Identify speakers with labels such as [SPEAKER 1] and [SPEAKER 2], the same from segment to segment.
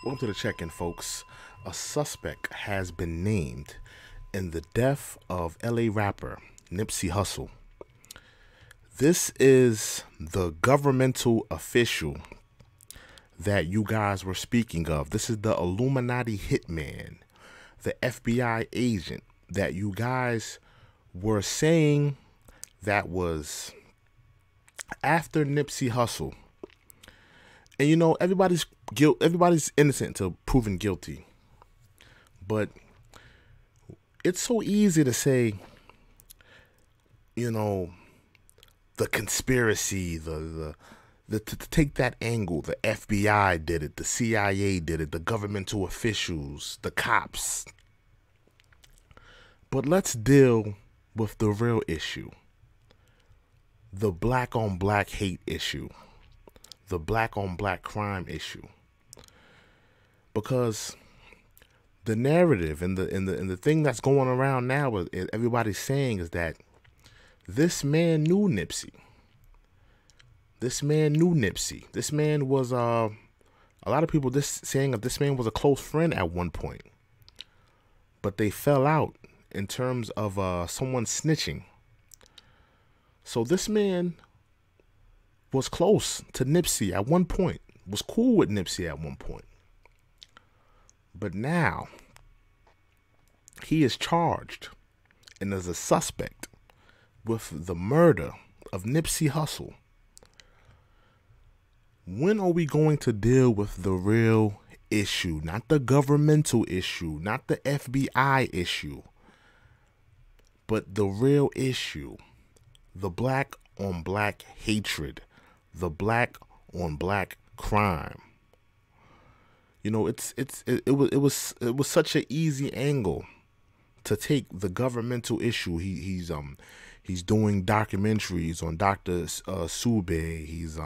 [SPEAKER 1] Welcome to the check-in, folks. A suspect has been named in the death of LA rapper Nipsey Hussle. This is the governmental official that you guys were speaking of. This is the Illuminati hitman, the FBI agent that you guys were saying that was after Nipsey Hussle. And you know, everybody's innocent until proven guilty. But it's so easy to say, you know, the conspiracy, to take that angle. The FBI did it, the CIA did it, the governmental officials, the cops. But let's deal with the real issue. The black on black hate issue. The black on black crime issue. Because the narrative and the thing that's going around now, everybody's saying, is that this man knew Nipsey. This man knew Nipsey. This man was a lot of people saying that this man was a close friend at one point, but they fell out in terms of someone snitching. So this man was close to Nipsey at one point, was cool with Nipsey at one point. But now he is charged and is a suspect with the murder of Nipsey Hussle. When are we going to deal with the real issue? Not the governmental issue, not the FBI issue, but the real issue. The black on black hatred. The black on black crime. You know, it was such an easy angle to take the governmental issue. He's doing documentaries on Dr. Sube. He's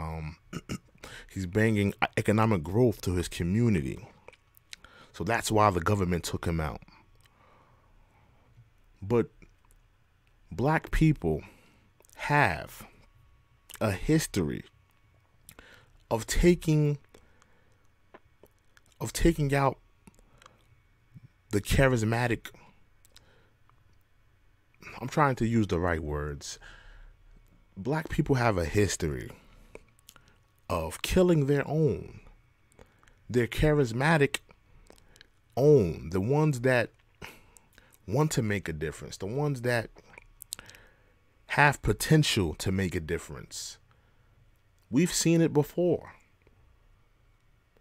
[SPEAKER 1] bringing economic growth to his community. So that's why the government took him out. But black people have a history of taking out the charismatic, I'm trying to use the right words. Black people have a history of killing their own, their charismatic own, the ones that want to make a difference, the ones that have potential to make a difference. We've seen it before.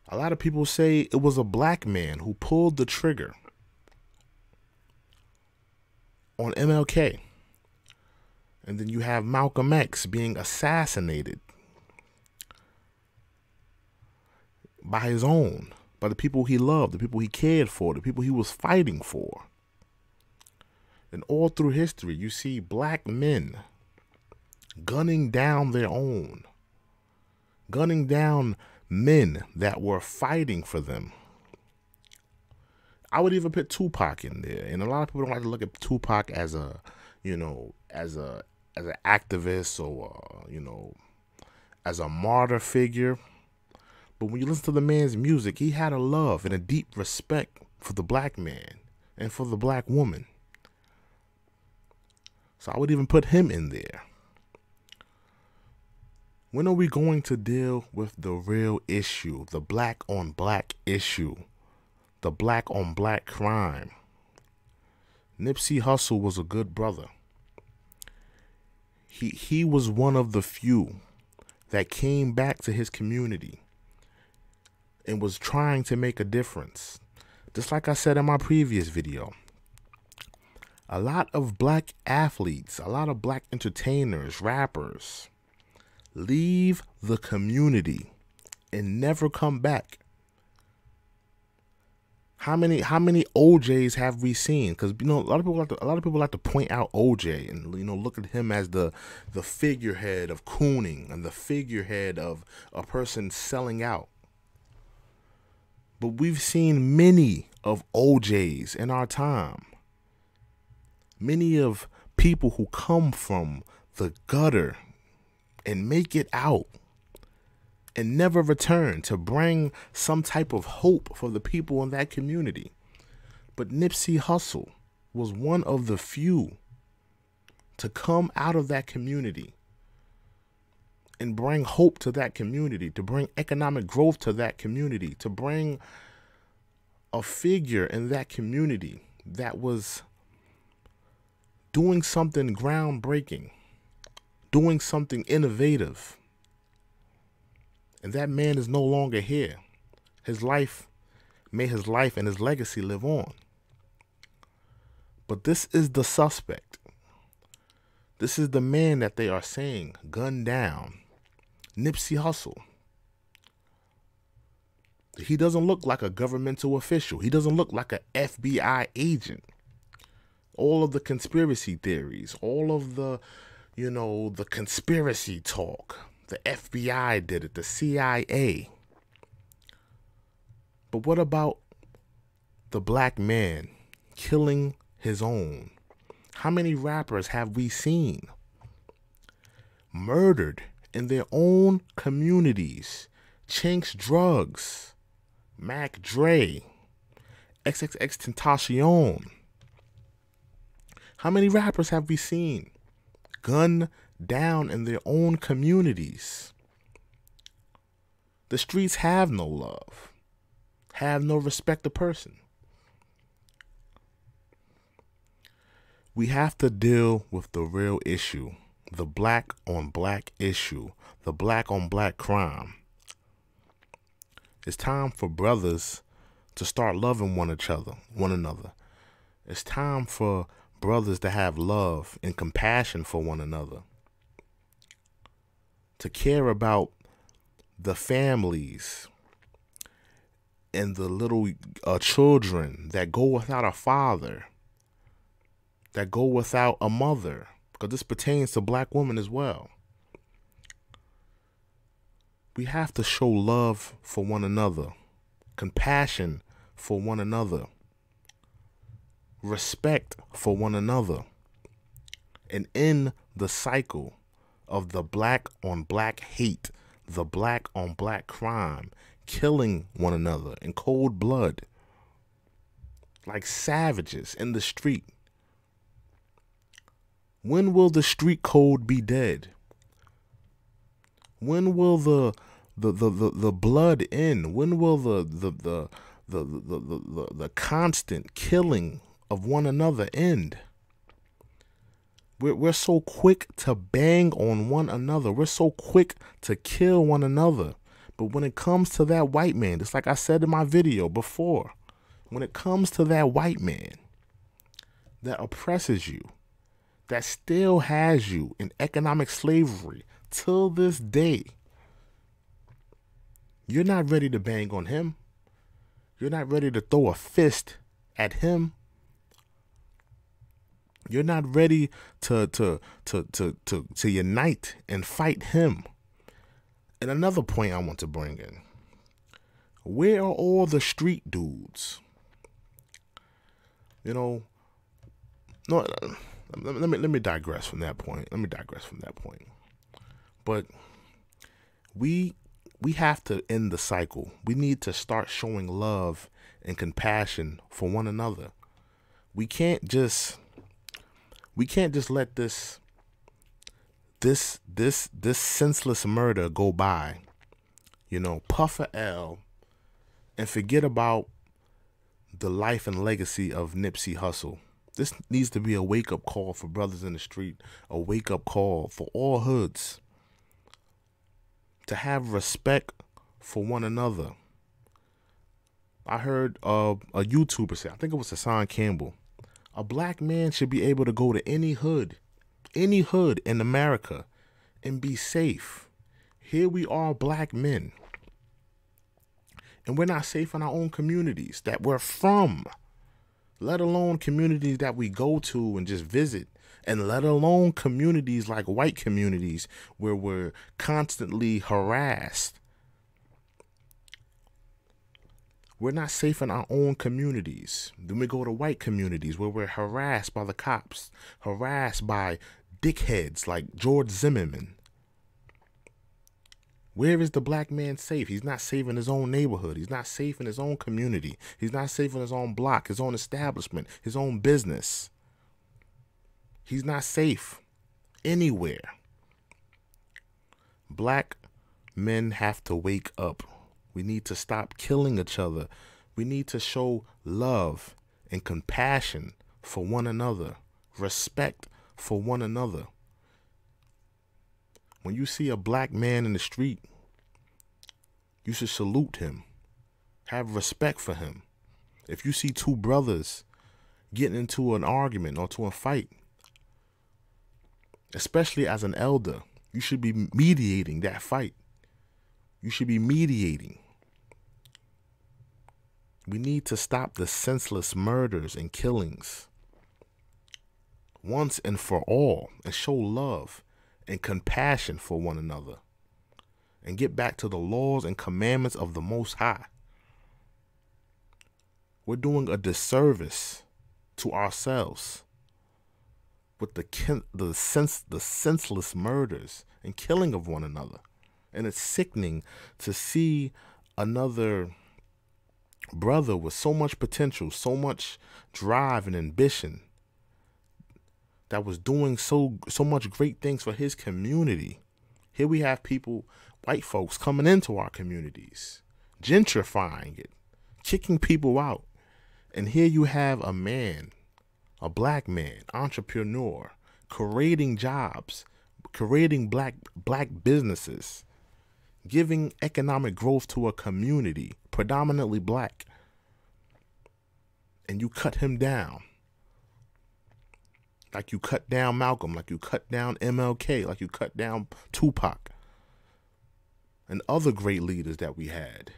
[SPEAKER 1] A lot of people say it was a black man who pulled the trigger on MLK. And then you have Malcolm X being assassinated by his own, by the people he loved, the people he cared for, the people he was fighting for. And all through history, you see black men gunning down their own, gunning down men that were fighting for them. I would even put Tupac in there, and a lot of people don't like to look at Tupac as a, as an activist or as a martyr figure. But when you listen to the man's music, he had a love and a deep respect for the black man and for the black woman. So I would even put him in there. When are we going to deal with the real issue, the black on black issue, the black on black crime? Nipsey Hussle was a good brother. He was one of the few that came back to his community and was trying to make a difference. Just like I said in my previous video, a lot of black athletes, a lot of black entertainers, rappers, leave the community and never come back. How many OJs have we seen? Because a lot of people like to point out OJ and look at him as the figurehead of cooning and the figurehead of a person selling out. But we've seen many of OJs in our time. Many of people who come from the gutter and make it out and never return to bring some type of hope for the people in that community. But Nipsey Hussle was one of the few to come out of that community and bring hope to that community, to bring economic growth to that community, to bring a figure in that community that was doing something groundbreaking, doing something innovative. And that man is no longer here. May his life and his legacy live on. But this is the suspect. This is the man that they are saying gunned down, Nipsey Hussle. He doesn't look like a governmental official. He doesn't look like an FBI agent. All of the conspiracy theories, all of the, the conspiracy talk. The FBI did it, the CIA. But what about the black man killing his own? How many rappers have we seen murdered in their own communities? Chinks Drugs, Mac Dre, XXXTentacion. How many rappers have we seen gunned down in their own communities? The streets have no love, have no respect to person. We have to deal with the real issue, the black on black issue, the black on black crime. It's time for brothers to start loving one another. It's time for brothers to have love and compassion for one another, to care about the families and the little children that go without a father, that go without a mother, because this pertains to black women as well. We have to show love for one another, compassion for one another, respect for one another, and end the cycle of the black on black hate, the black on black crime, killing one another in cold blood like savages in the street. When will the street code be dead? When will the blood end? When will the constant killing of one another end? We're so quick to bang on one another. We're so quick to kill one another. But when it comes to that white man, just like I said in my video before, when it comes to that white man that oppresses you, that still has you in economic slavery till this day, you're not ready to bang on him. You're not ready to throw a fist at him. You're not ready to unite and fight him. And another point I want to bring in. Where are all the street dudes? No, let me digress from that point. But we have to end the cycle. We need to start showing love and compassion for one another. We can't just let this senseless murder go by, puff a L and forget about the life and legacy of Nipsey Hussle. This needs to be a wake-up call for brothers in the street, a wake-up call for all hoods to have respect for one another. I heard a YouTuber say, I think it was Hassan Campbell, a black man should be able to go to any hood in America and be safe. Here we are, black men, and we're not safe in our own communities that we're from, let alone communities that we go to and just visit, and let alone communities like white communities where we're constantly harassed. We're not safe in our own communities. Then we go to white communities where we're harassed by the cops, harassed by dickheads like George Zimmerman. Where is the black man safe? He's not safe in his own neighborhood. He's not safe in his own community. He's not safe in his own block, his own establishment, his own business. He's not safe anywhere. Black men have to wake up. We need to stop killing each other. We need to show love and compassion for one another, respect for one another. When you see a black man in the street, you should salute him. Have respect for him. If you see two brothers getting into an argument or to a fight, especially as an elder, you should be mediating that fight. You should be mediating. We need to stop the senseless murders and killings once and for all, and show love and compassion for one another, and get back to the laws and commandments of the Most High. We're doing a disservice to ourselves with the senseless murders and killing of one another. And it's sickening to see another brother with so much potential, so much drive and ambition, that was doing so much great things for his community. Here we have people, white folks, coming into our communities, gentrifying it, kicking people out. And here you have a man, a black man, entrepreneur, creating jobs, creating black businesses, giving economic growth to a community, predominantly black. And you cut him down. Like you cut down Malcolm, like you cut down MLK, like you cut down Tupac and other great leaders that we had.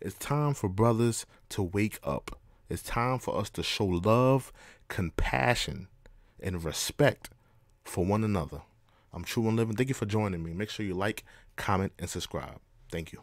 [SPEAKER 1] It's time for brothers to wake up. It's time for us to show love, compassion, and respect for one another. I'm True and Living. Thank you for joining me. Make sure you like, comment, and subscribe. Thank you.